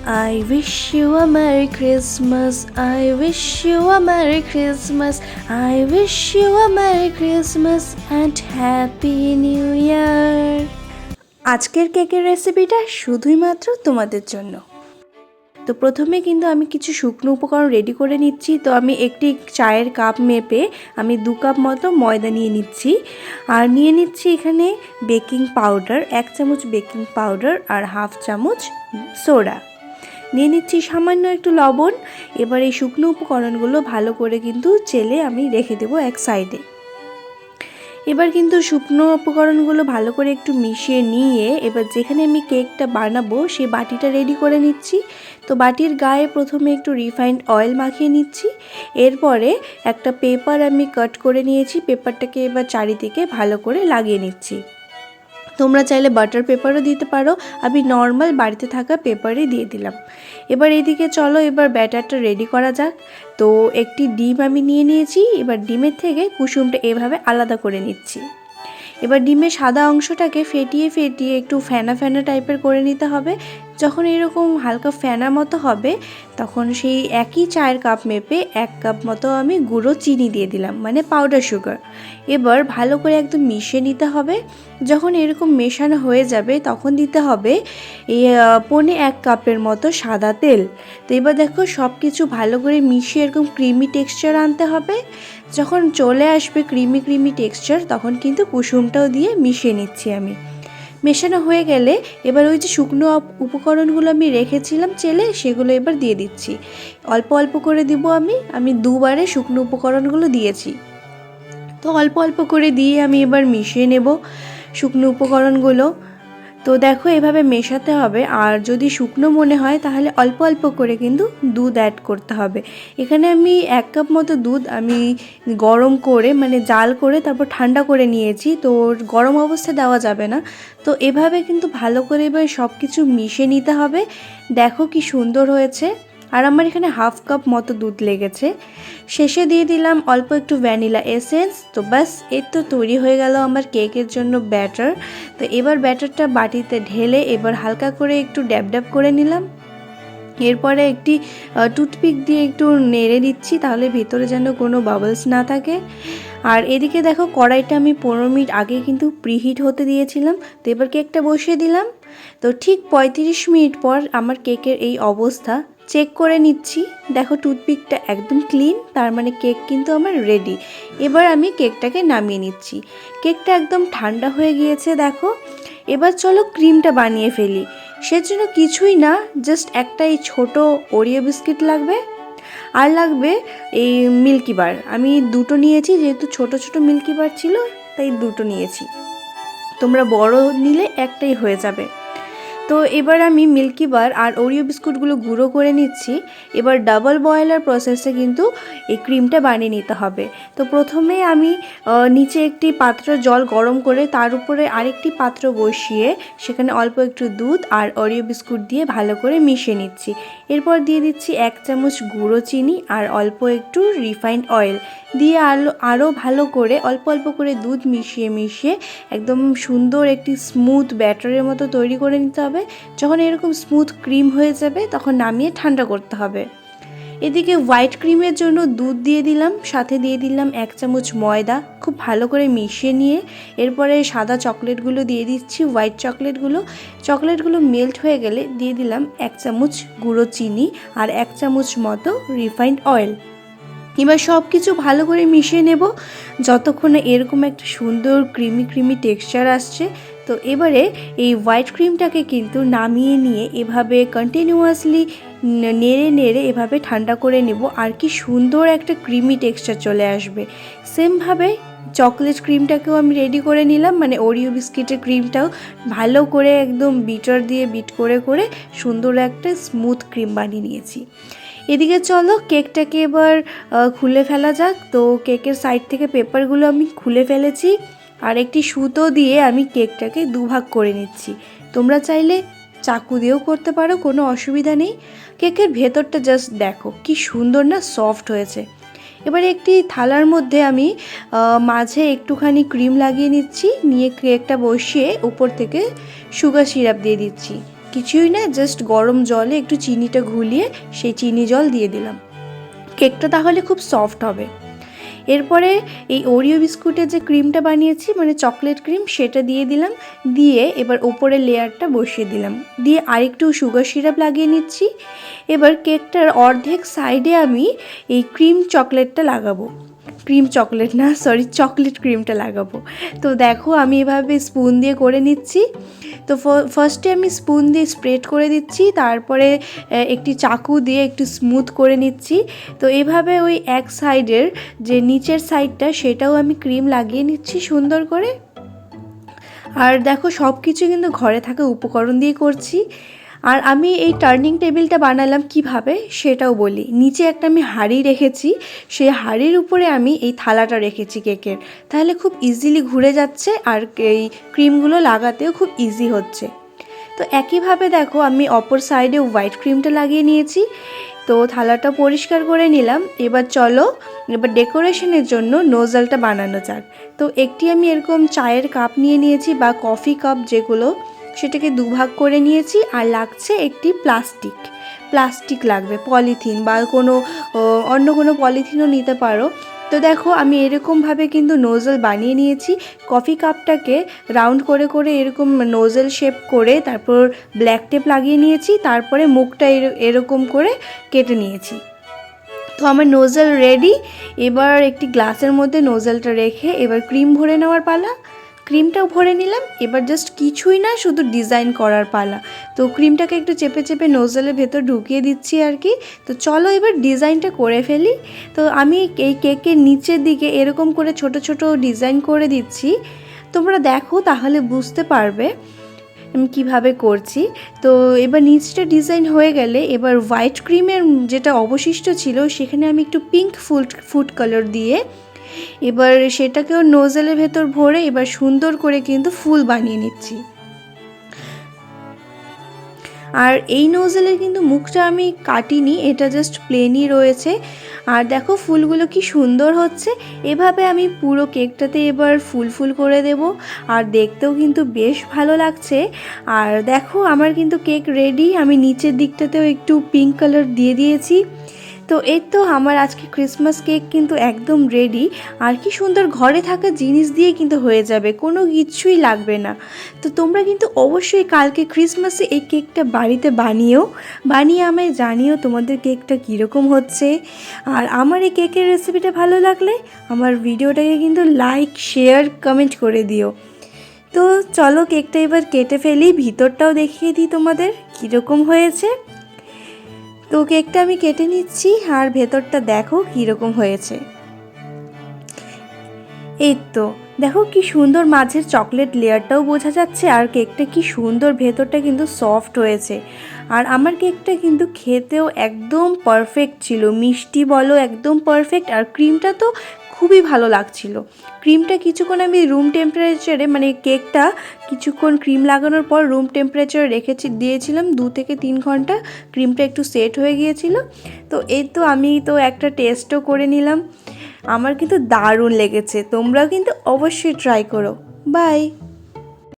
I wish you a Merry Christmas. I wish you a Merry Christmas. I wish you a Merry Christmas and Happy New Year. আজকের কেকের রেসিপিটা শুধুই মাত্র তোমাদের জন্য। তো প্রথমে কিন্তু আমি কিছু শুকনো উপকরণ রেডি করে নিচ্ছি। তো আমি একটি চায়ের কাপ মেপে আমি 2 কাপ মতো ময়দা নিয়ে নিচ্ছি, আর নিয়ে নিচ্ছি এখানে বেকিং পাউডার 1 চামচ বেকিং পাউডার আর 1/2 চামচ সোডা, নিয়ে নিচ্ছি সামান্য একটু লবণ। এবার এই শুকনো উপকরণগুলো ভালো করে কিন্তু চেলে আমি রেখে দেবো এক সাইডে। এবার কিন্তু শুকনো উপকরণগুলো ভালো করে একটু মিশিয়ে নিয়ে এবার যেখানে আমি কেকটা বানাবো সেই বাটিটা রেডি করে নিচ্ছি। তো বাটির গায়ে প্রথমে একটু রিফাইন্ড অয়েল মাখিয়ে নিচ্ছি। এরপরে একটা পেপার আমি কাট করে নিয়েছি, পেপারটাকে এবার চারিদিকে ভালো করে লাগিয়ে নিচ্ছি। তোমরা চাইলে বাটার পেপারও দিতে পারো, আমি নর্মাল বাড়িতে থাকা পেপারই দিয়ে দিলাম। এবার এদিকে চলো এবার ব্যাটারটা রেডি করা যাক। তো একটি ডিম আমি নিয়ে নিয়েছি, এবার ডিমের থেকে কুসুমটা এভাবে আলাদা করে নিচ্ছি। এবার ডিমের সাদা অংশটাকে ফেটিয়ে ফেটিয়ে একটু ফেনা ফেনা টাইপের করে নিতে হবে। যখন এরকম হালকা ফেনা মতো হবে তখন সেই একই চায়ের কাপ মেপে 1 কাপ মতো আমি গুঁড়ো চিনি দিয়ে দিলাম, মানে পাউডার সুগার। এবার ভালো করে একদম মিশিয়ে নিতে হবে। যখন এরকম মেশানো হয়ে যাবে তখন দিতে হবে এই 1.25 কাপের মতো সাদা তেল। তো এবার দেখো সব কিছু ভালো করে মিশিয়ে এরকম ক্রিমি টেক্সচার আনতে হবে। যখন চলে আসবে ক্রিমি ক্রিমি টেক্সচার তখন কিন্তু কুসুমটাও দিয়ে মিশিয়ে নিচ্ছি আমি। মেশানো হয়ে গেলে এবার ওই যে শুকনো উপকরণগুলো আমি রেখেছিলাম চেলে সেগুলো এবার দিয়ে দিচ্ছি। অল্প অল্প করে দিব, আমি 2 বারে শুকনো উপকরণগুলো দিয়েছি। তো অল্প অল্প করে দিয়ে আমি এবার মিশিয়ে নেব শুকনো উপকরণগুলো। তো দেখো এভাবে মেশাতে হবে, আর যদি শুকনো মনে হয় তাহলে অল্প অল্প করে কিন্তু দুধ অ্যাড করতে হবে। এখানে আমি 1 কাপ মতো দুধ আমি গরম করে মানে জাল করে তারপর ঠান্ডা করে নিয়েছি। তো গরম অবস্থায় দেওয়া যাবে না। তো এভাবে কিন্তু ভালো করে এবার সব কিছু মিশিয়ে নিতে হবে। দেখো কি সুন্দর হয়েছে। আর আমার এখানে 1/2 কাপ মতো দুধ লেগেছে। শেষে দিয়ে দিলাম অল্প একটু ভ্যানিলা এসেন্স। তো বাস এই তো তৈরি হয়ে গেল আমার কেকের জন্য ব্যাটার। তো এবার ব্যাটারটা বাটিতে ঢেলে এবার হালকা করে একটু ড্যাব ড্যাব করে নিলাম। এরপরে একটি টুথপিক দিয়ে একটু নেড়ে দিচ্ছি, তাহলে ভিতরে যেন কোনো বাবলস না থাকে। আর এদিকে দেখো কড়াইটা আমি 15 মিনিট আগে কিন্তু প্রিহিট হতে দিয়েছিলাম। তো এবার কেকটা বসিয়ে দিলাম। তো ঠিক 35 মিনিট পর আমার কেকের এই অবস্থা। চেক করে নিচ্ছি, দেখো টুথপিকটা একদম ক্লিন, তার মানে কেক কিন্তু আমার রেডি। এবার আমি কেকটাকে নামিয়ে নিচ্ছি। কেকটা একদম ঠান্ডা হয়ে গিয়েছে দেখো। এবার চলো ক্রিমটা বানিয়ে ফেলি। সেজন্য কিছুই না, জাস্ট একটা এই ছোটো ওরিও বিস্কিট লাগবে, আর লাগবে এই মিল্কি বার। আমি 2টো নিয়েছি, যেহেতু ছোট ছোট মিল্কি বার ছিল তাই 2টো নিয়েছি। তোমরা বড় নিলে একটাই হয়ে যাবে। তো এবার আমি মিল্কি বার আর ওরিও বিস্কুটগুলো গুঁড়ো করে নিচ্ছি। এবার ডাবল বয়েলার প্রসেসে কিন্তু এই ক্রিমটা বানিয়ে নিতে হবে। তো প্রথমে আমি নিচে একটি পাত্র জল গরম করে তার উপরে আরেকটি পাত্র বসিয়ে সেখানে অল্প একটু দুধ আর ওরিও বিস্কুট দিয়ে ভালো করে মিশিয়ে নিচ্ছি। এরপর দিয়ে দিচ্ছি 1 চামচ গুঁড়ো চিনি আর অল্প একটু রিফাইন্ড অয়েল দিয়ে আরও ভালো করে অল্প অল্প করে দুধ মিশিয়ে মিশিয়ে একদম সুন্দর একটি স্মুথ ব্যাটারের মতো তৈরি করে নিতে হবে। যখন এরকম স্মুথ ক্রিম হয়ে যাবে তখন নামিয়ে ঠান্ডা করতে হবে। এদিকে হোয়াইট ক্রিমের জন্য দুধ দিয়ে দিলাম, সাথে দিয়ে দিলাম 1 চামচ ময়দা, খুব ভালো করে মিশিয়ে নিয়ে এরপরে সাদা চকলেটগুলো দিয়ে দিচ্ছি, হোয়াইট চকলেটগুলো মেল্ট হয়ে গেলে দিয়ে দিলাম 1 চামচ গুঁড়ো চিনি আর 1 চামচ মতো রিফাইন্ড অয়েল। এবার সব কিছু ভালো করে মিশিয়ে নেব যতক্ষণে এরকম একটা সুন্দর ক্রিমি ক্রিমি টেক্সচার আসছে। তো এবারে এই হোয়াইট ক্রিমটাকে কিন্তু নামিয়ে নিয়ে এভাবে কন্টিনিউয়াসলি নেড়ে নেড়ে এভাবে ঠান্ডা করে নেব, আর কি সুন্দর একটা ক্রিমি টেক্সচার চলে আসবে। সেমভাবে চকলেট ক্রিমটাকেও আমি রেডি করে নিলাম, মানে ওরিও বিস্কিটের ক্রিমটাও ভালো করে একদম বিটার দিয়ে বিট করে করে সুন্দর একটা স্মুথ ক্রিম বানিয়ে নিয়েছি। এদিকে চলো কেকটাকে এবার খুলে ফেলা যাক। তো কেকের সাইড থেকে পেপারগুলো আমি খুলে ফেলেছি, আর একটি সুতো দিয়ে আমি কেকটাকে 2 ভাগ করে নিচ্ছি। তোমরা চাইলে চাকু দিয়েও করতে পারো, কোনো অসুবিধা নেই। কেকের ভেতরটা জাস্ট দেখো কি সুন্দর না, সফট হয়েছে। এবারে একটি থালার মধ্যে আমি মাঝে একটুখানি ক্রিম লাগিয়ে নিচ্ছি, নিয়ে কেকটা বসিয়ে উপর থেকে সুগার সিরাপ দিয়ে দিচ্ছি। কিছুই না, জাস্ট গরম জলে একটু চিনিটা ঘুলিয়ে সেই চিনি জল দিয়ে দিলাম। কেকটা তাহলে খুব সফট হবে। এরপরে এই ওরিও বিস্কুটের যে ক্রিমটা বানিয়েছি মানে চকলেট ক্রিম, সেটা দিয়ে দিলাম। দিয়ে এবার ওপরে লেয়ারটা বসিয়ে দিলাম, দিয়ে আরেকটু সুগার সিরাপ লাগিয়ে নিচ্ছি। এবার কেকটার অর্ধেক সাইডে আমি এই ক্রিম চকলেটটা লাগাবো, ক্রিম চকলেট না সরি চকলেট ক্রিমটা লাগাবো। তো দেখো আমি এভাবে স্পুন দিয়ে করে নিচ্ছি। তো ফার্স্টে আমি স্পুন দিয়ে স্প্রেড করে দিচ্ছি, তারপরে একটি চাকু দিয়ে একটু স্মুথ করে নিচ্ছি। তো এভাবে ওই এক সাইডের যে নিচের সাইডটা সেটাও আমি ক্রিম লাগিয়ে নিচ্ছি সুন্দর করে। আর দেখো সব কিছু কিন্তু ঘরে থাকা উপকরণ দিয়ে করছি। আর আমি এই টার্নিং টেবিলটা বানালাম কিভাবে সেটাও বলি। নিচে একটা আমি হাঁড়ি রেখেছি, সেই হাঁড়ির উপরে আমি এই থালাটা রেখেছি কেকের, তাহলে খুব ইজিলি ঘুরে যাচ্ছে আর এই ক্রিমগুলো লাগাতেও খুব ইজি হচ্ছে। তো একইভাবে দেখো আমি অপর সাইডে হোয়াইট ক্রিমটা লাগিয়ে নিয়েছি। তো থালাটা পরিষ্কার করে নিলাম। এবার চলো এবার ডেকোরেশনের জন্য নোজলটা বানানো যাক। তো একটি আমি এরকম চায়ের কাপ নিয়ে নিয়েছি বা কফি কাপ যেগুলো, সেটাকে দুভাগ করে নিয়েছি। আর লাগছে একটি প্লাস্টিক লাগবে, পলিথিন বা অন্য কোনো পলিথিনও নিতে পারো। তো দেখো আমি এরকমভাবে কিন্তু নোজল বানিয়ে নিয়েছি। কফি কাপটাকে রাউন্ড করে করে এরকম নোজল শেপ করে তারপর ব্ল্যাক টেপ লাগিয়ে নিয়েছি, তারপরে মুখটা এরকম করে কেটে নিয়েছি। তো আমার নোজল রেডি। এবার একটি গ্লাসের মধ্যে নোজলটা রেখে এবার ক্রিম ভরে নেওয়ার পালা। ক্রিমটাও ভরে নিলাম। এবার জাস্ট কিছুই না, শুধু ডিজাইন করার পালা। তো ক্রিমটাকে একটু চেপে চেপে নোজলের ভেতর ঢুকিয়ে দিচ্ছি আর কি। তো চলো এবার ডিজাইনটা করে ফেলি। তো আমি এই কেকের নিচের দিকে এরকম করে ছোট ছোট ডিজাইন করে দিচ্ছি, তোমরা দেখো তাহলে বুঝতে পারবে আমি কীভাবে করছি। তো এবার নিচটা ডিজাইন হয়ে গেলে এবার হোয়াইট ক্রিমের যেটা অবশিষ্ট ছিল সেখানে আমি একটু পিঙ্ক ফুড কালার দিয়ে এবার সেটাকেও নোজেলের ভেতর ভরে এবার সুন্দর করে কিন্তু ফুল বানিয়ে নিচ্ছি। আর এই নোজেলের কিন্তু মুখটা আমি কাটিনি, এটা জাস্ট প্লেনই রয়েছে। আর দেখো ফুলগুলো কি সুন্দর হচ্ছে। এভাবে আমি পুরো কেকটাতে এবার ফুল করে দেব, আর দেখতেও কিন্তু বেশ ভালো লাগছে। আর দেখো আমার কিন্তু কেক রেডি। আমি নিচের দিকটাতেও একটু পিঙ্ক কালার দিয়ে দিয়েছি। তো এই তো আমার আজকে ক্রিসমাস কেক কিন্তু একদম রেডি। আর কি সুন্দর ঘরে থাকা জিনিস দিয়ে কিন্তু হয়ে যাবে, কোনো কিছুই লাগবে না। তো তোমরা কিন্তু অবশ্যই কালকে ক্রিসমাসে এই কেকটা বাড়িতে বানিয়ে আমায় জানিও তোমাদের কেকটা কীরকম হচ্ছে। আর আমার এই কেকের রেসিপিটা ভালো লাগলে আমার ভিডিওটাকে কিন্তু লাইক শেয়ার কমেন্ট করে দিও। তো চলো কেকটা এবার কেটে ফেলি, ভিতরটাও দেখিয়ে দিই তোমাদের কীরকম হয়েছে। তো কেকটা আমি কেটে নিচ্ছি, আর ভেতরটা দেখো কীরকম হয়েছে। এই তো দেখো কি সুন্দর মাঝের চকলেট লেয়ারটাও বোঝা যাচ্ছে, আর কেকটা কি সুন্দর ভেতরটা কিন্তু সফট হয়েছে। আর আমার কেকটা কিন্তু খেতেও একদম পারফেক্ট ছিল, মিষ্টি বলো একদম পারফেক্ট। আর ক্রিমটা তো খুবই ভালো লাগছিল। ক্রিমটা কিছুক্ষণ আমি রুম টেম্পারেচারে মানে কেকটা কিছুক্ষণ ক্রিম লাগানোর পর রুম টেম্পারেচারে দিয়েছিলাম 2 থেকে 3 ঘন্টা। ক্রিমটা একটু সেট হয়ে গিয়েছিল। তো এই তো আমি তো একটা টেস্টও করে নিলাম। আমার কিন্তু দারুণ লেগেছে, তোমরাও কিন্তু অবশ্যই ট্রাই করো। বাই।